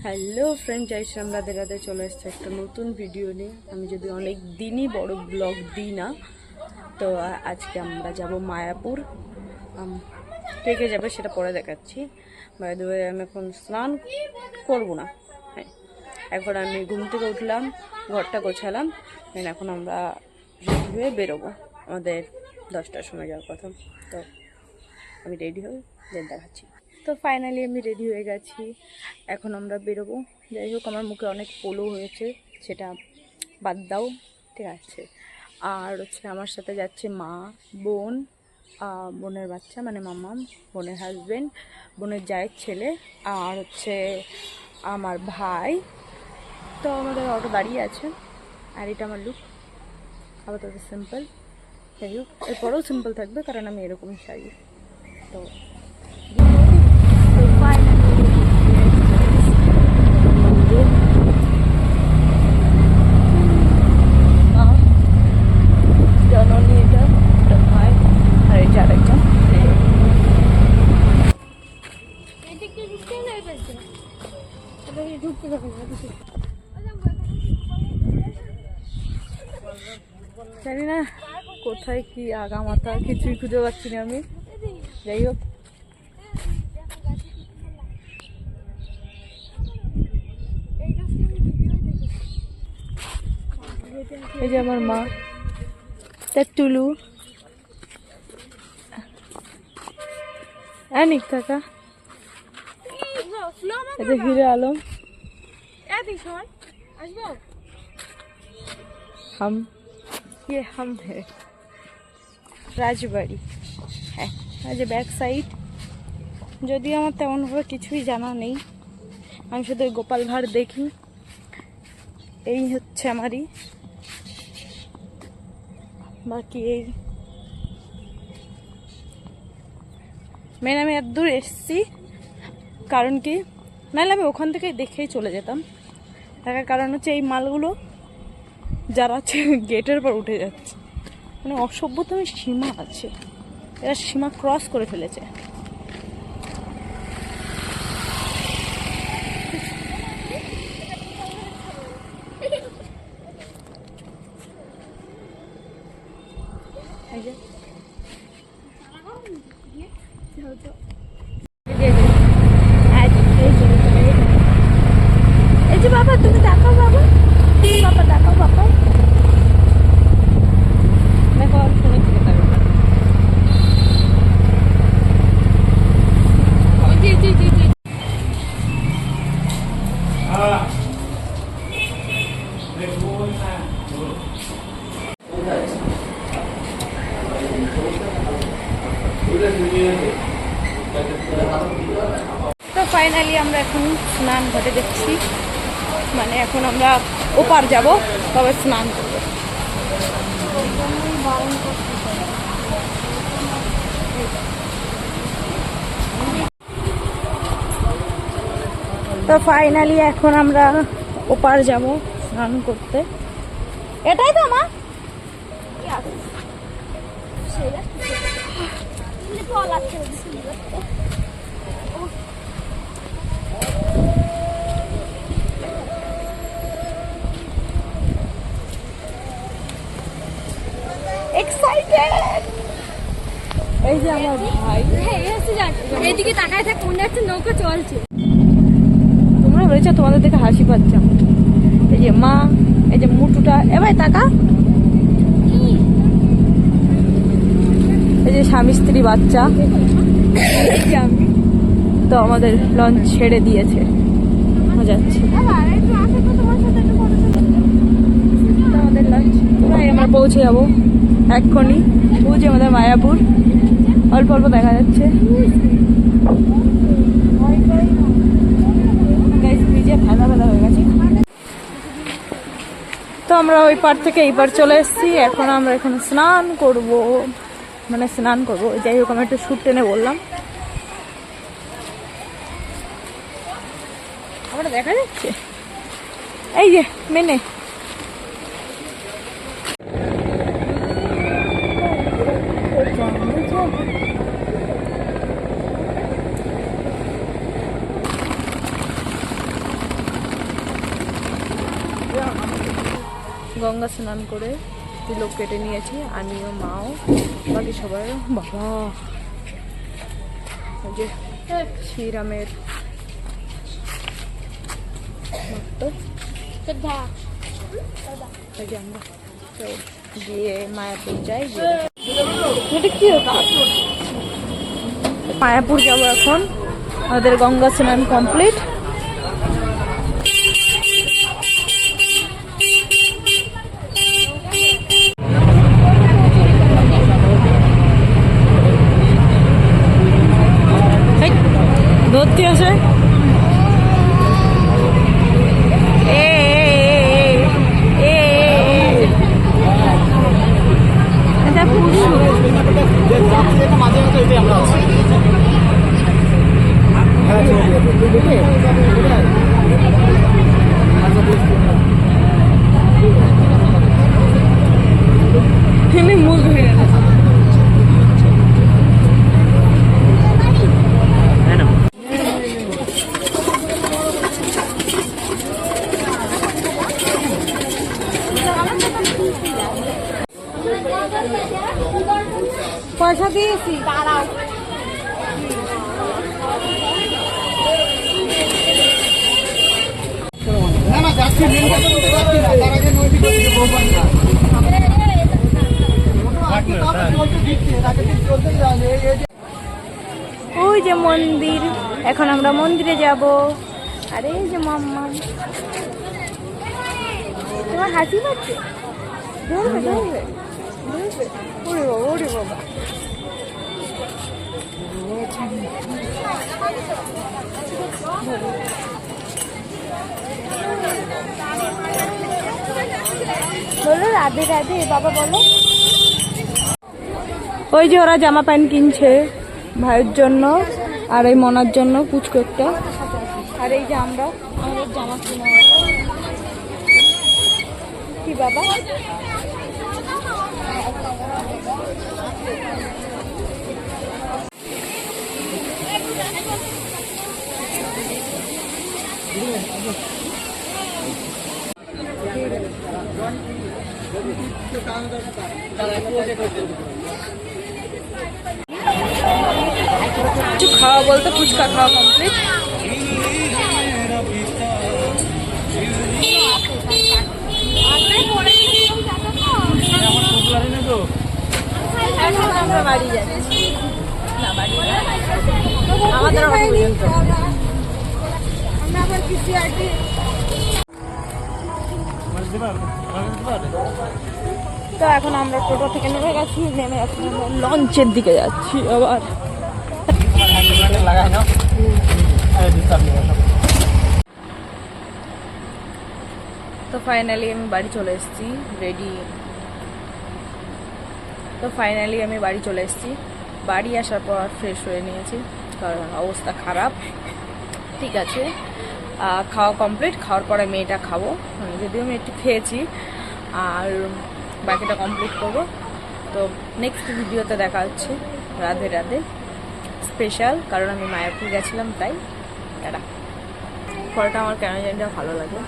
Hello friend, জয় শ্রীরাম, রাধে রাধে। চলে এসছে একটা নতুন ভিডিও নিয়ে। আমি যদি অনেক দিনই বড় ব্লগ দিই না, তো আজকে আমরা যাব মায়াপুর। কে কে যাবে সেটা পরে দেখাচ্ছি। বাই দ্য ওয়ে, আমি এখন স্নান করবো না। হ্যাঁ, এখন আমি ঘুম থেকে উঠলাম, ঘরটা গোছালাম, দেন এখন আমরা রেডি হয়ে বেরোবো। আমাদের 10টার সময় যাওয়ার কথা। তো আমি রেডি হয়ে দেন দেখাচ্ছি। তো ফাইনালি আমি রেডি হয়ে গেছি, এখন আমরা বেরোবো। যাই হোক, আমার মুখে অনেক পোলো হয়েছে, সেটা বাদ দাও, ঠিক আছে। আর হচ্ছে আমার সাথে যাচ্ছে মা, বোন, বোনের বাচ্চা মানে মামা, বোনের হাজব্যান্ড, বোনের জায়ের ছেলে, আর হচ্ছে আমার ভাই। তো আমাদের অটো দাঁড়িয়ে আছে। আর এটা আমার লুক, আপাতত সিম্পল। যাই হোক, এরপরেও সিম্পল থাকবে কারণ আমি এরকমই সাজি। তো জানি না কোথায় কি আগা মাথা কিছুই খুঁজে পাচ্ছি না আমি। যাই হোক, এই যে আমার মা, টুলু, অনেক কাকা, এই যে হিরো আলম, হাম, ये हम है রাজবাড়ি। হ্যাঁ, এই যে ব্যাক সাইড। যদিও আমার তেমনভাবে কিছুই জানা নেই, আমি শুধু গোপাল ভাঁড় দেখি। এই হচ্ছে আমারই, বাকি এই মেন। আমি এত দূর এসছি কারণ কি, নাহলে আমি ওখান থেকেই দেখেই চলে যেতাম। তার কারণ হচ্ছে এই মালগুলো যারা আছে গেটের পর উঠে যাচ্ছে, মানে অসভ্যতম সীমা আছে, এরা সীমা ক্রস করে ফেলেছে। এই যে বাবা, তুমি দেখাও বাবা, বাবা দেখাও বাবা, দেখো আর ফোনের দিকে তাকাও। জি জি জি জি। তো ফাইনালি আমরা এখন স্নান ঘাটে দেখছি, মানে এখন আমরা ওপার যাব, তবে স্নান করব। তো ফাইনালি এখন আমরা ওপার যাব স্নান করতে। এটাই তো মা, এক্সাইটেড। এই যে আমার ভাই, এইদিকে তাকায় থাক, মনে হচ্ছে নৌকা চলছে। তোমরা বলেছো তোমাদের দেখে হাসি পাচ্ছ। এই যে মা, এই যে মুটুটা, এ ভাই তাকা, এই যে স্বামী স্ত্রী বাচ্চা। আমি তো আমাদের লঞ্চ ছেড়ে দিয়েছে, যাচ্ছি আমাদের লঞ্চ। প্রায় আমরা পৌঁছে যাবো এক্ষুনি। বুঝি আমাদের মায়াপুর অল্প অল্প দেখা যাচ্ছে। ভাদা ভাদা হয়ে গেছে। তো আমরা ওই পার থেকে এই পার চলে এসেছি। এখন আমরা এখানে স্নান করব, মানে স্নান করবো। যাই হোক, আমি একটু শুট টেনে বললাম। আমরা দেখা যাচ্ছে এই যে মেনে। গঙ্গা স্নান করে তিলক কেটে নিয়েছি, আমিও মাও বাকি সবাই। বাবা ওই যে শ্রীরামের ভক্ত, ওই যে আমরা তো গিয়ে মায়াপুর যাই। এটা কি মায়াপুর যাবো এখন, আমাদের গঙ্গা স্নান কমপ্লিট। ধরতে আসে মুখ ঘুরে পয়সা দিয়েছি, দাঁড়াও। ওই যে মন্দির, এখন আমরা মন্দিরে যাব। আরে এই যে মাম্মা, তোমার হাসি পাচ্ছে, ধরবে ধরবে ধরবে। ওরে বাবা, ওরে বাবা। বলো রাধে রাধে বাবা, বলো। ওই যে ওরা জামা প্যান্ট কিনছে ভাইয়ের জন্য আর এই মনার জন্য পুচকো একটা। আর এই যে আমরা আমাদের জামা কিনা কি বাবা। কিছু খাওয়া বলতে ফুচকা খাওয়া কমপ্লিট। আমরা বাড়ি যাচ্ছি, না বাড়ি আমাদের তো এখন আমরা টোটো থেকে নেমে গেছি, নেমে এখন আমরা লঞ্চের দিকে যাচ্ছি আবার। তো ফাইনালি আমি বাড়ি চলে এসেছি, রেডি। তো ফাইনালি আমি বাড়ি চলে এসেছি। বাড়ি আসার পর ফ্রেশ হয়ে নিয়েছি, কারণ অবস্থা খারাপ। ঠিক আছে, খাওয়া কমপ্লিট। খাওয়ার পরে মেয়েটা খাবো, যদিও আমি একটু খেয়েছি, আর বাকিটা কমপ্লিট করবো। তো নেক্সট ভিডিওতে দেখা হচ্ছে। রাধে রাধে স্পেশাল, কারণ আমি মায়াপুর গেছিলাম তাই। টাটা। ফলটা আমার কেন জানি ভালো লাগে।